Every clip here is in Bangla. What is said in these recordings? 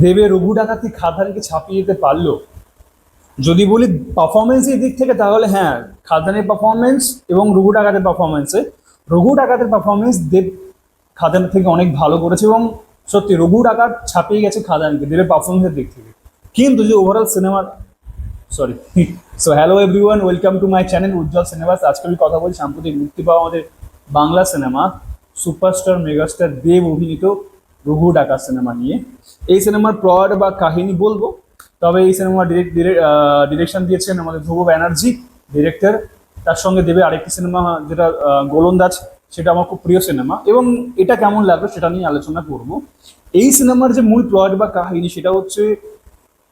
দেবে রঘু ডাকাতি খাদানকে ছাপিয়ে যেতে পারলো? যদি বলি পারফরমেন্সের দিক থেকে, তাহলে হ্যাঁ, খাদানের পারফরমেন্স এবং রঘু ডাকাতের পারফরমেন্সে, রঘু ডাকাতের পারফরমেন্স দেব খাদানের থেকে অনেক ভালো করেছে, এবং সত্যি রঘু ডাকাত ছাপিয়ে গেছে খাদানকে দেবের পারফরমেন্সের দিক থেকে। কিন্তু যে ওভারঅল সিনেমার, sorry, so hello everyone, welcome to my channel Ujjwal cinemas. আজকে আমি কথা বলছি সাম্প্রতিক মুক্তি পাওয়া আমাদের Bangla cinema superstar megastar Dev অভিনীত রঘু ডাকাত সিনেমা নিয়ে। এই সিনেমার প্লট বা কাহিনী বলবো, তবে এই সিনেমা ডিরেকশন দিয়েছেন আমাদের ধ্রুব ব্যানার্জি ডিরেক্টর। তার সঙ্গে দেবে আরেকটি সিনেমা যেটা গোলন্দাজ, সেটা আমার খুব প্রিয় সিনেমা, এবং এটা কেমন লাগলো সেটা নিয়ে আলোচনা করব। এই সিনেমার যে মূল প্লট বা কাহিনী, সেটা হচ্ছে,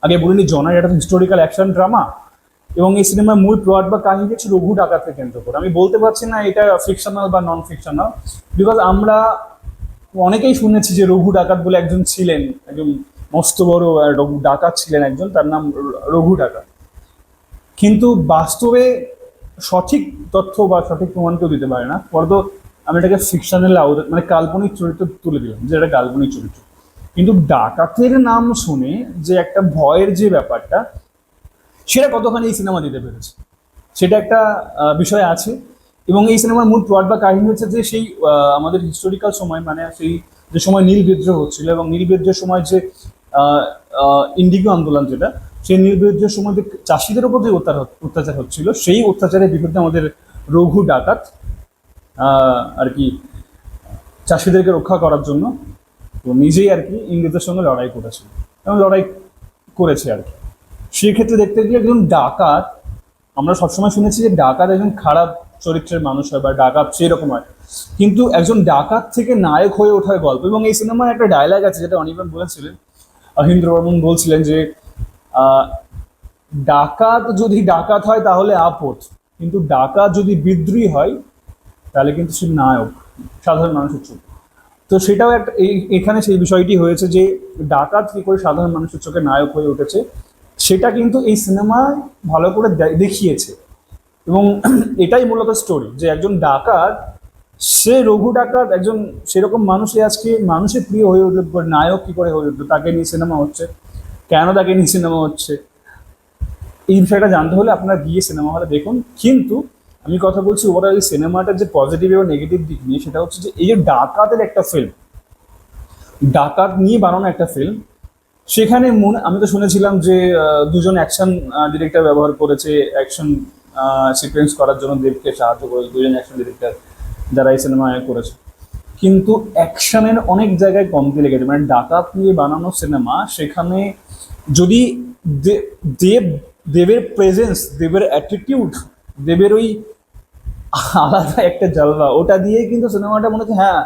আগে বলিনি, জনার এটা হিস্টোরিক্যাল অ্যাকশন ড্রামা, এবং এই সিনেমার মূল প্লট বা কাহিনী হচ্ছে রঘু ডাকাতকে কেন্দ্র করে। আমি বলতে পারছি না এটা ফিকশনাল বা নন ফিকশনাল, বিকজ আমরা অনেকেই শুনেছি যে রঘু ডাকাত বলে একজন ছিলেন, একজন মস্ত বড় ডাকাত ছিলেন একজন, তার নাম রঘু ডাকাত। কিন্তু বাস্তবে সঠিক তথ্য বা সঠিক প্রমাণ কেউ দিতে পারে না, ফলত আমি এটাকে ফিকশনাল মানে কাল্পনিক চরিত্র তুলে দিলাম যে এটা কাল্পনিক চরিত্র। কিন্তু ডাকাতের নাম শুনে যে একটা ভয়ের যে ব্যাপারটা, সেটা কতখানি এই সিনেমা দিতে পেরেছে, সেটা একটা বিষয় আছে। এবং এই সিনেমার মূল প্লট বা কাহিনী হচ্ছে যে সেই আমাদের হিস্টোরিক্যাল সময়, মানে সেই যে সময় নীল বিদ্রোহ হচ্ছিল, এবং নীল বিদ্রোহের সময় যে ইন্ডিগো আন্দোলন, যেটা সেই নীল বিদ্রোহের সময় যে চাষিদের উপর যে অত্যাচার হচ্ছিল, সেই অত্যাচারের বিরুদ্ধে আমাদের রঘু ডাকাত আর কি চাষিদেরকে রক্ষা করার জন্য তো নিজেই আর কি ইংরেজদের সঙ্গে লড়াই করেছিল এবং লড়াই করেছে আর কি। সেক্ষেত্রে দেখতে গেলে একজন ডাকাত, আমরা সবসময় শুনেছি যে ডাকাত একজন খারাপ চরিত্রের মানুষ হয় বা ডাকাত সেই রকম হয়, কিন্তু একজন ডাকাত থেকে নায়ক হয়ে ওঠার গল্প। এবং এই সিনেমার একটা ডায়লগ আছে যেটা অনির্বাণ বলেছিলেন, অহিন্দ্র বর্মন বলছিলেন যে আহ, ডাকাত যদি ডাকাত হয় তাহলে আপদ, কিন্তু ডাকাত যদি বিদ্রোহী হয় তাহলে কিন্তু সে নায়ক সাধারণ মানুষের চোখে। তো সেটাও একটা এখানে সেই বিষয়টি হয়েছে যে ডাকাত কি করে সাধারণ মানুষের চোখে নায়ক হয়ে উঠেছে, সেটা কিন্তু এই সিনেমায় ভালো করে দেখিয়েছে। এবং এটাই মূলত স্টোরি, যে একজন ডাকাত, সে রঘু ডাকাত একজন সেরকম মানুষই আজকে মানুষের প্রিয় হয়ে উঠলো, নায়ক কি করে হয়ে উঠলো, তাকে নিয়ে সিনেমা হচ্ছে, কেন তাকে নিয়ে সিনেমা হচ্ছে, এই বিষয়টা জানতে হলে আপনারা গিয়ে সিনেমা হলে দেখুন। কিন্তু আমি কথা বলছি ওভারঅল সিনেমাটার যে পজিটিভ এবং নেগেটিভ দিক নিয়ে, সেটা হচ্ছে যে এই যে ডাকাতের একটা ফিল্ম, ডাকাত নিয়ে বানানো একটা ফিল্ম, সেখানে আমি তো শুনেছিলাম যে দুজন অ্যাকশন ডিরেক্টর ব্যবহার করেছে অ্যাকশন সিকোয়েন্স করার জন্য, দেবকে সাহায্য করেছে দুজন অ্যাকশন ডিরেক্টর যারা এই সিনেমায় করেছে। কিন্তু অ্যাকশনের অনেক জায়গায় কমতি লেগেছে, মানে ডাকাত নিয়ে বানানো সিনেমা, সেখানে যদি দেব দেবের প্রেজেন্স, দেবের অ্যাটিটিউড, দেবের ওই আলাদা একটা জলবা, ওটা দিয়ে কিন্তু সিনেমাটা মনে হচ্ছে হ্যাঁ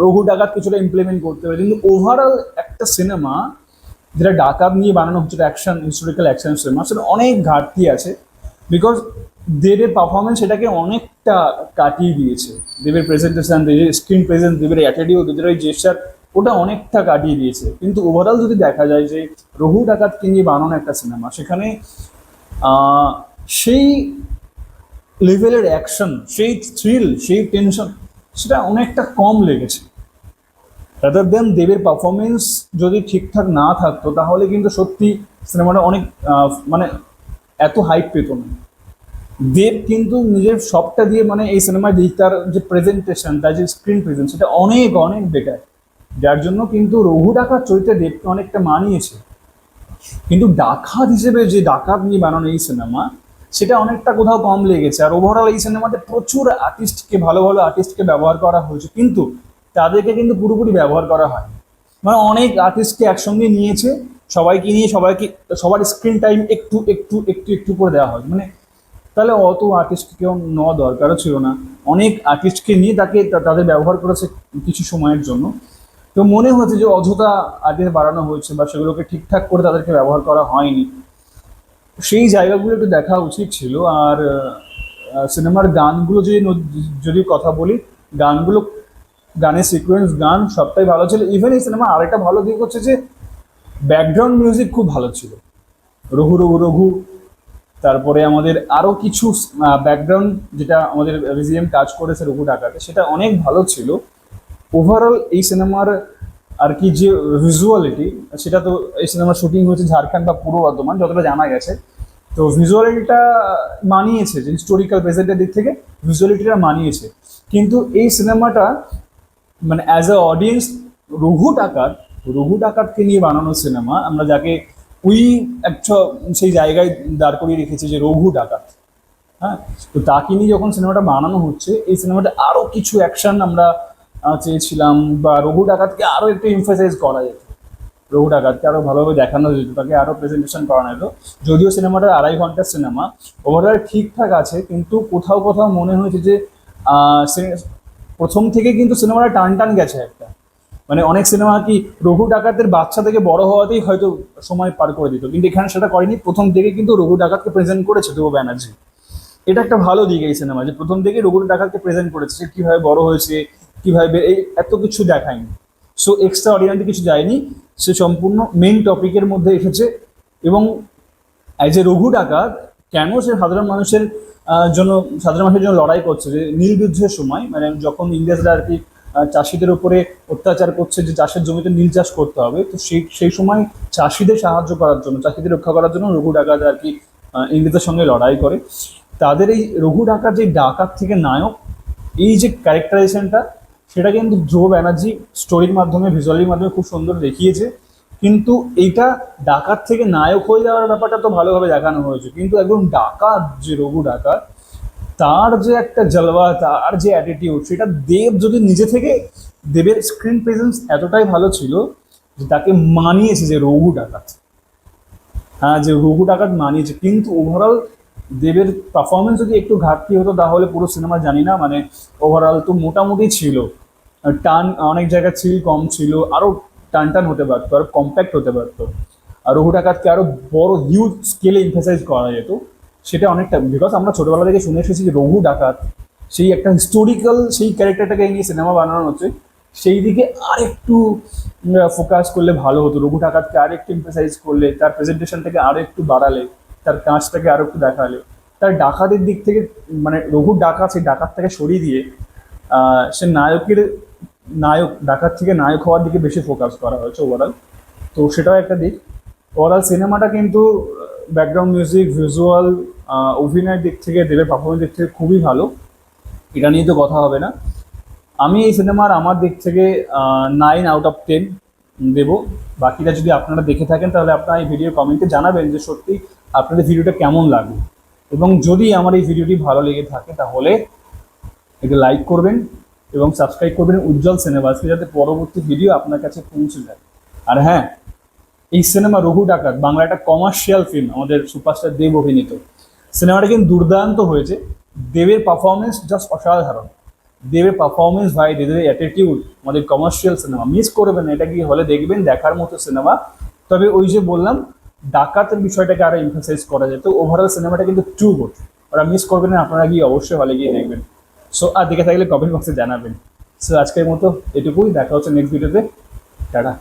রঘু ডাকাত কিছুটা ইমপ্লিমেন্ট করতে পারে। কিন্তু ওভারঅল একটা সিনেমা যেটা ডাকাত নিয়ে বানানো হচ্ছে, অ্যাকশন হিস্টোরিক্যাল অ্যাকশন সিনেমা, সেটা অনেক ঘাটতি আছে। বিকজ দেবের পারফরমেন্স সেটাকে অনেকটা কাটিয়ে দিয়েছে, দেবের প্রেজেন্টেশন, দেবের স্ক্রিন প্রেজেন্স, দেবের অ্যাটিটিউড, দেবের ওই জেস্টার, ওটা অনেকটা কাটিয়ে দিয়েছে। কিন্তু ওভারঅল যদি দেখা যায় যে রঘু ডাকাতকে নিয়ে বানানো একটা সিনেমা, সেখানে সেই লেভেলের অ্যাকশন, সেই থ্রিল, সেই টেনশন, সেটা অনেকটা কম লেগেছে। রাদার দেন দেবের পারফরমেন্স যদি ঠিকঠাক না থাকতো, তাহলে কিন্তু সত্যি সিনেমাটা অনেক মানে এত হাইপ পেত না। দেব কিন্তু নিজের সবটা দিয়ে, মানে এই সিনেমায় তার যে প্রেজেন্টেশন, তার যে স্ক্রিন প্রেজেন্স, সেটা অনেক অনেক বেটার, যার জন্য কিন্তু রঘু ডাকাত চরিত্রে দেবকে অনেকটা মানিয়েছে। কিন্তু ডাকাত হিসেবে যে ডাকাত নিয়ে বানানো এই সিনেমা, সেটা অনেকটা কোথাও কম লেগেছে। আর ওভারঅল এই সিনেমাতে প্রচুর আর্টিস্টকে, ভালো ভালো আর্টিস্টকে ব্যবহার করা হয়েছে, কিন্তু তাদেরকে কিন্তু পুরোপুরি ব্যবহার করা হয়, মানে অনেক আর্টিস্টকে একসঙ্গে নিয়েছে, সবাইকে নিয়ে সবার স্ক্রিন টাইম একটু একটু একটু একটু করে দেওয়া হয়। মানে তাহলে অত আর্টিস্টকে কেউ নেওয়া দরকারও ছিল না। অনেক আর্টিস্টকে নিয়ে তাদের ব্যবহার করেছে কিছু সময়ের জন্য। তো মনে হচ্ছে যে অযথা আর্টিস্ট বাড়ানো হয়েছে, বা সেগুলোকে ঠিকঠাক করে তাদেরকে ব্যবহার করা হয়নি। সেই জায়গাগুলো একটু দেখা উচিত ছিল। আর সিনেমার গানগুলো যদি কথা বলি, গানগুলো, গানের সিকোয়েন্স, গান সবটাই ভালো ছিল। ইভেন এই সিনেমা আরেকটা ভালো দিক হচ্ছে যে ব্যাকগ্রাউন্ড মিউজিক খুব ভালো ছিল, রঘু রঘু রঘু। তারপরে আমাদের আরও কিছু ব্যাকগ্রাউন্ড, যেটা আমাদের বিজিএম কাজ করেছে রঘু ডাকাতে, সেটা অনেক ভালো ছিল। ওভারঅল এই সিনেমার আর কি যে ভিজুয়ালিটি, সেটা তো এই সিনেমার শুটিং হয়েছে ঝাড়খণ্ড বা পূর্ব বর্ধমান যতটা জানা গেছে। তো ভিজুয়ালিটিটা মানিয়েছে, যে হিস্টোরিক্যাল প্রেজেন্টের দিক থেকে ভিজুয়ালিটিটা মানিয়েছে। কিন্তু এই সিনেমাটা মানে অ্যাজ এ অডিয়েন্স, রঘু ডাকাতকে নিয়ে বানানো সিনেমা, আমরা যাকে ওই একটা সেই জায়গায় দাঁড় করিয়ে রেখেছি যে রঘু ডাকাত। হ্যাঁ, তো তাকে নিয়ে যখন সিনেমাটা বানানো হচ্ছে, এই সিনেমাটা আরো কিছু অ্যাকশন আমরা চেয়েছিলাম, বা রঘু ডাকাতকে আরো একটু এমফাসাইজ করা যেত, রঘু ডাকাতকে আরো ভালোভাবে দেখানো যেত, তাকে আরো প্রেজেন্টেশন করানো যেত। যদিও সিনেমাটা 2.5 ঘন্টার সিনেমা, ওভারঅল ঠিকঠাক আছে, কিন্তু কোথাও কোথাও মনে হয়েছে যে প্রথম থেকে কিন্তু সিনেমাটা টান টান গেছে একটা। মানে অনেক সিনেমা কি রঘু ডাকাতের বাচ্চা থেকে বড় হওয়াতেই হয়তো সময় পার করে দিত, কিন্তু এখানে সেটা করেনি। প্রথম থেকে কিন্তু রঘু ডাকাতকে প্রেজেন্ট করেছে ধ্রুব ব্যানার্জি। এটা একটা ভালো দিক এই সিনেমা, যে প্রথম থেকে রঘু ডাকাতকে প্রেজেন্ট করেছে, সে কিভাবে বড় হয়েছে, কিভাবে এই এত কিছু দেখায়নি। সো এক্সট্রা অর্ডিনারি কিছু যায়নি, সে সম্পূর্ণ মেইন টপিকের মধ্যে এসেছে। এবং অ্যাজ এ রঘু ডাকাত কেন সে সাধারণ মানুষের জন্য লড়াই করছে, যে নীল যুদ্ধের সময়, মানে যখন ইংরেজরা আর কি চাষিদের উপরে অত্যাচার করছে যে চাষের জমিতে নীল চাষ করতে হবে, তো সেই সময় চাষিদের সাহায্য করার জন্য, চাষিদের রক্ষা করার জন্য রঘু ডাকাত আর কি ইংরেজদের সঙ্গে লড়াই করে। তাদের এই রঘু ডাকাত, যে ডাকাত থেকে নায়ক, এই যে ক্যারেক্টারাইজেশনটা, সেটা কিন্তু ধ্রুব ব্যানার্জি স্টোরির মাধ্যমে, ভিজুয়ালির মাধ্যমে খুব সুন্দর দেখিয়েছে। কিন্তু এইটা ডাকাত থেকে নায়ক হয়ে যাওয়ার ব্যাপারটা তো ভালোভাবে দেখানো হয়েছে, কিন্তু একদম ডাকাত যে রঘু ডাকাত, তার যে একটা জলবা, তার যে অ্যাটিটিউড, সেটা যদি নিজে থেকে, দেবের স্ক্রিন প্রেজেন্স এতটাই ভালো ছিল যে তাকে মানিয়েছে যে রঘু ডাকাত। হ্যাঁ, যে রঘু ডাকাত মানিয়েছে, কিন্তু ওভারঅল দেবের পারফরমেন্স যদি একটু ঘাটতি হতো তাহলে পুরো সিনেমা জানি না, মানে ওভারঅল তো মোটামুটি ছিল, টান অনেক জায়গায় ছিল, কম ছিল, আরো টান টান হতে পারতো, আরো কম্প্যাক্ট হতে পারতো। আর রঘু ডাকাতকে আরো বড় হিউজ স্কেলে এমফাসাইজ করা যেত, সেটা অনেকটা। বিকজ আমরা ছোটবেলা থেকে শুনে এসেছি যে রঘু ডাকাত সেই একটা হিস্টোরিক্যাল, সেই ক্যারেক্টারটাকে নিয়ে সিনেমা বানানো হচ্ছে, সেই দিকে আর একটু ফোকাস করলে ভালো হতো। রঘু ডাকাতকে আর একটু এমফাসাইজ করলে, তার প্রেজেন্টেশনটাকে আরো একটু বাড়ালে, তার কাজটাকে আরো একটু দেখালে, তার ডাকাতের দিক থেকে, মানে রঘুর ডাকাত, সেই ডাকাতটাকে সরিয়ে দিয়ে সে ডাকাত থেকে নায়ক হওয়ার দিকে বেশি ফোকাস করা হয়েছে ওভারঅল। তো সেটাও একটা দিক। ওভারঅল সিনেমাটা কিন্তু ব্যাকগ্রাউন্ড মিউজিক, ভিজুয়াল, অভিনয়ের দিক থেকে, দেবের পারফরমেন্স দিক থেকে খুবই ভালো, এটা নিয়ে তো কথা হবে না। আমি এই সিনেমার আমার দিক থেকে 9/10 দেবো। বাকিটা যদি আপনারা দেখে থাকেন তাহলে আপনারা এই ভিডিওর কমেন্টে জানাবেন যে সত্যি আপনাদের ভিডিওটা কেমন লাগলো। এবং যদি আমার এই ভিডিওটি ভালো লেগে থাকে তাহলে এটা লাইক করবেন এবং সাবস্ক্রাইব করবেন উজ্জ্বল সিনেমাসকে, যাতে পরবর্তী ভিডিও আপনার কাছে পৌঁছে যায়। আর হ্যাঁ, এই সিনেমা রঘু ডাকাত বাংলা একটা কমার্শিয়াল ফিল্ম, আমাদের সুপারস্টার দেব অভিনীত। সিনেমাটা কিন্তু দুর্দান্ত হয়েছে, দেবের পারফরমেন্স জাস্ট অসাধারণ। দেবের পারফরমেন্স ভাই, দেবের অ্যাটিটিউড, আমাদের কমার্শিয়াল সিনেমা, মিস করবেন না, এটা গিয়ে হলে দেখবেন, দেখার মতো সিনেমা। তবে ওই যে বললাম, ডাকাতের বিষয়টাকে আরো এমফাসাইজ করা যায়, তো ওভারঅল সিনেমাটা কিন্তু টু গুড, ওরা মিস করবেন না, আপনারা গিয়ে অবশ্যই হলে গিয়ে দেখবেন। সো আর দেখে থাকলে কমেন্ট বক্সে জানাবেন। সো আজকের মতো এটুকুই, দেখা হচ্ছে নেক্সট ভিডিওতে, টাটা।